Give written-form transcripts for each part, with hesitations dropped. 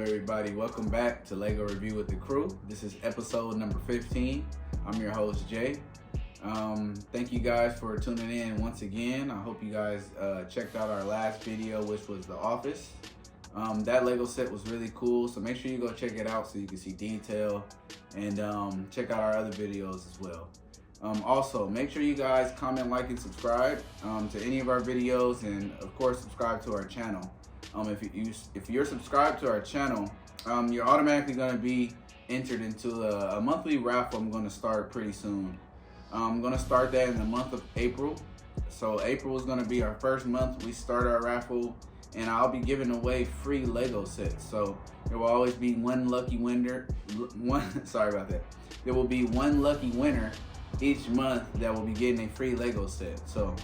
everybody? Welcome back to Lego Review with the Crew. This is episode number 15. I'm your host, Jay. Thank you guys for tuning in once again. I hope you guys checked out our last video, which was The Office. That Lego set was really cool, so make sure you go check it out so you can see detail and check out our other videos as well. Also, make sure you guys comment, like, and subscribe to any of our videos, and of course subscribe to our channel. If you're subscribed to our channel, you're automatically going to be entered into a monthly raffle I'm going to start pretty soon. I'm going to start that in the month of April. So April is going to be our first month we start our raffle, and I'll be giving away free Lego sets. So there will always be one lucky winner. There will be one lucky winner each month that will be getting a free Lego set. So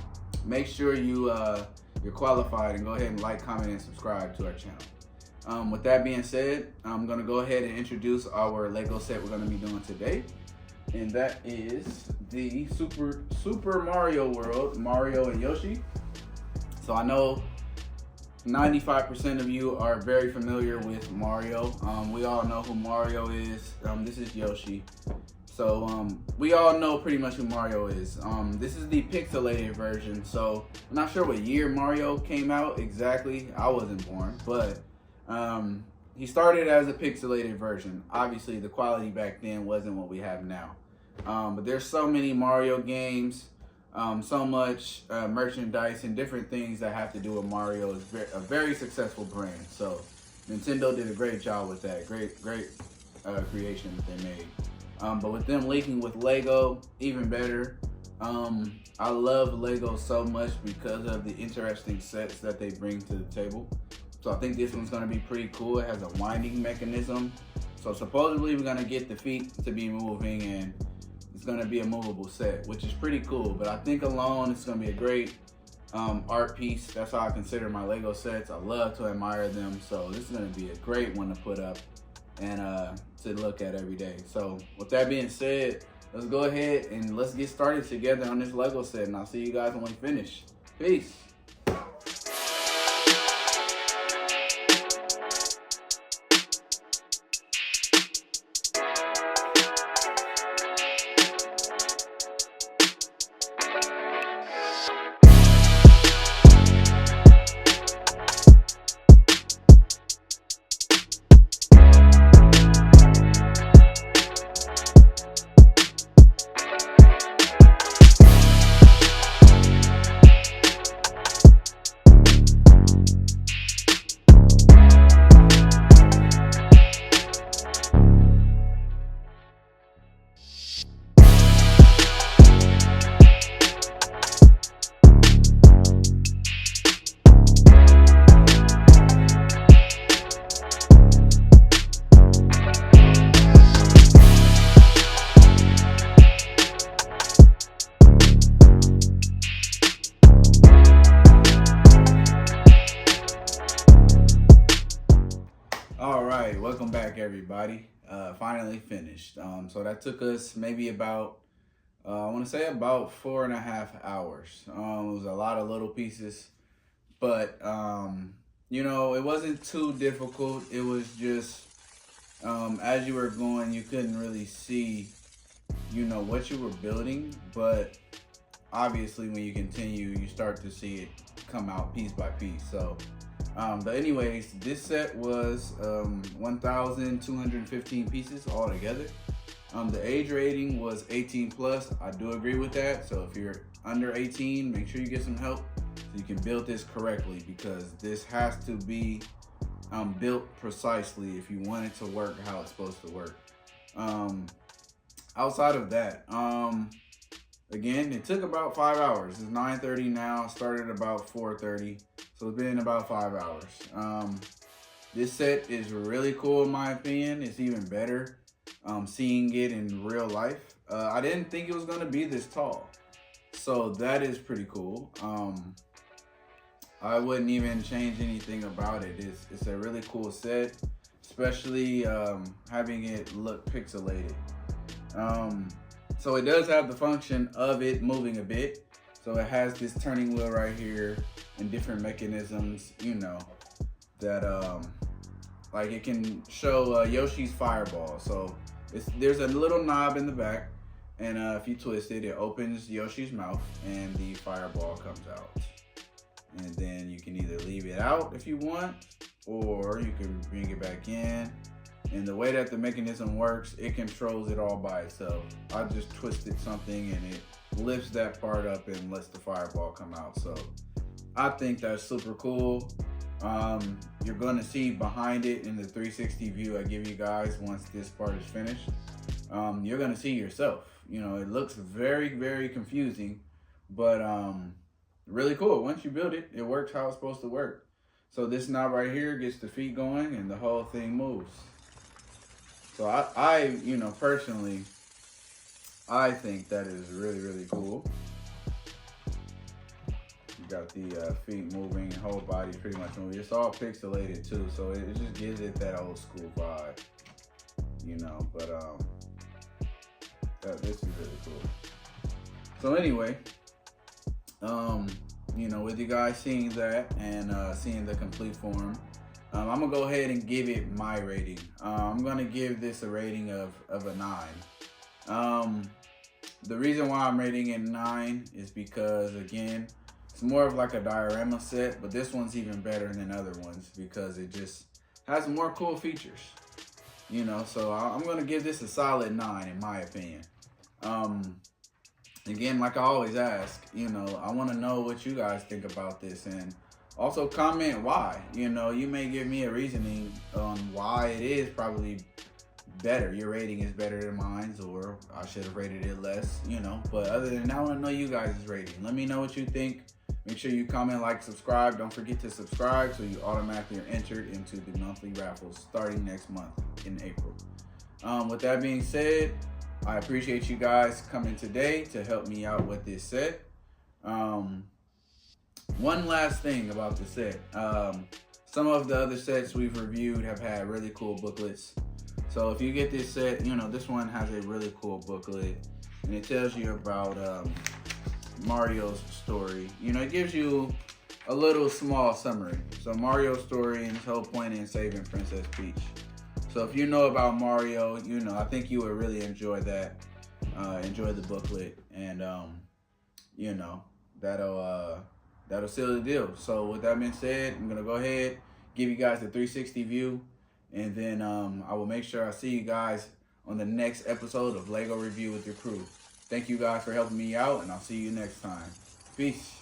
make sure you're qualified and go ahead and like, comment, and subscribe to our channel. With that being said, I'm gonna go ahead and introduce our Lego set we're gonna be doing today. And that is the Super Mario World, Mario and Yoshi. So I know 95% of you are very familiar with Mario. We all know who Mario is. This is Yoshi. So we all know pretty much who Mario is. This is the pixelated version. So I'm not sure what year Mario came out exactly. I wasn't born, but he started as a pixelated version. Obviously the quality back then wasn't what we have now. But there's so many Mario games, so much merchandise and different things that have to do with Mario. It's a very successful brand. So Nintendo did a great job with that. Great creation that they made. But with them linking with Lego, even better. I love Lego so much because of the interesting sets that they bring to the table. So I think this one's gonna be pretty cool. It has a winding mechanism. So supposedly we're gonna get the feet to be moving, and it's gonna be a movable set, which is pretty cool. But I think alone it's gonna be a great art piece. That's how I consider my Lego sets. I love to admire them. So this is gonna be a great one to put up and to look at every day. So with that being said, let's go ahead and let's get started together on this Lego set, and I'll see you guys when we finish. Peace. Alright, welcome back everybody. Finally finished. So that took us maybe about, I want to say about 4.5 hours. It was a lot of little pieces, but you know, it wasn't too difficult. It was just, as you were going, you couldn't really see, you know, what you were building, but obviously when you continue, you start to see it come out piece by piece. So but anyways, this set was 1,215 pieces all together. The age rating was 18 plus. I do agree with that. So if you're under 18, make sure you get some help so you can build this correctly, because this has to be built precisely if you want it to work how it's supposed to work. Outside of that, again, it took about 5 hours. It's 9:30 now. Started about 4:30. So it's been about 5 hours. This set is really cool in my opinion. It's even better seeing it in real life. I didn't think it was going to be this tall. So that is pretty cool. I wouldn't even change anything about it. It's a really cool set, especially having it look pixelated. So it does have the function of it moving a bit. So it has this turning wheel right here and different mechanisms, you know, that like it can show Yoshi's fireball. So there's a little knob in the back, and if you twist it, it opens Yoshi's mouth and the fireball comes out. And then you can either leave it out if you want, or you can bring it back in. And the way that the mechanism works, it controls it all by itself. I just twisted something and it lifts that part up and lets the fireball come out. So I think that's super cool. You're going to see behind it in the 360 view I give you guys once this part is finished. You're going to see yourself. You know, it looks very, very confusing, but really cool. Once you build it, it works how it's supposed to work. So this knob right here gets the feet going and the whole thing moves. So I you know, personally, I think that is really, really cool. You got the feet moving, whole body pretty much moving. It's all pixelated too, so it just gives it that old school vibe, you know. But this is really cool. So anyway, you know, with you guys seeing that and seeing the complete form, I'm gonna go ahead and give it my rating. I'm gonna give this a rating of a 9. The reason why I'm rating it 9 is because, again, it's more of like a diorama set, but this one's even better than other ones because it just has more cool features, you know. So I'm gonna give this a solid 9 in my opinion. Again, like I always ask, you know, I want to know what you guys think about this, and also comment why. You know, you may give me a reasoning on why it is probably better. Your rating is better than mine, or I should have rated it less, you know. But other than that, I want to know you guys' rating. Let me know what you think. Make sure you comment, like, subscribe. Don't forget to subscribe so you automatically are entered into the monthly raffles starting next month in April. With that being said, I appreciate you guys coming today to help me out with this set. One last thing about the set. Some of the other sets we've reviewed have had really cool booklets. So if you get this set, you know, this one has a really cool booklet, and it tells you about Mario's story. You know, it gives you a little small summary. So Mario's story and his whole point in saving Princess Peach. So if you know about Mario, you know, I think you would really enjoy that. Enjoy the booklet, and you know, that'll seal the deal. So with that being said, I'm gonna go ahead, give you guys the 360 view, and then I will make sure I see you guys on the next episode of Lego Review with Your Crew. Thank you guys for helping me out, and I'll see you next time. Peace.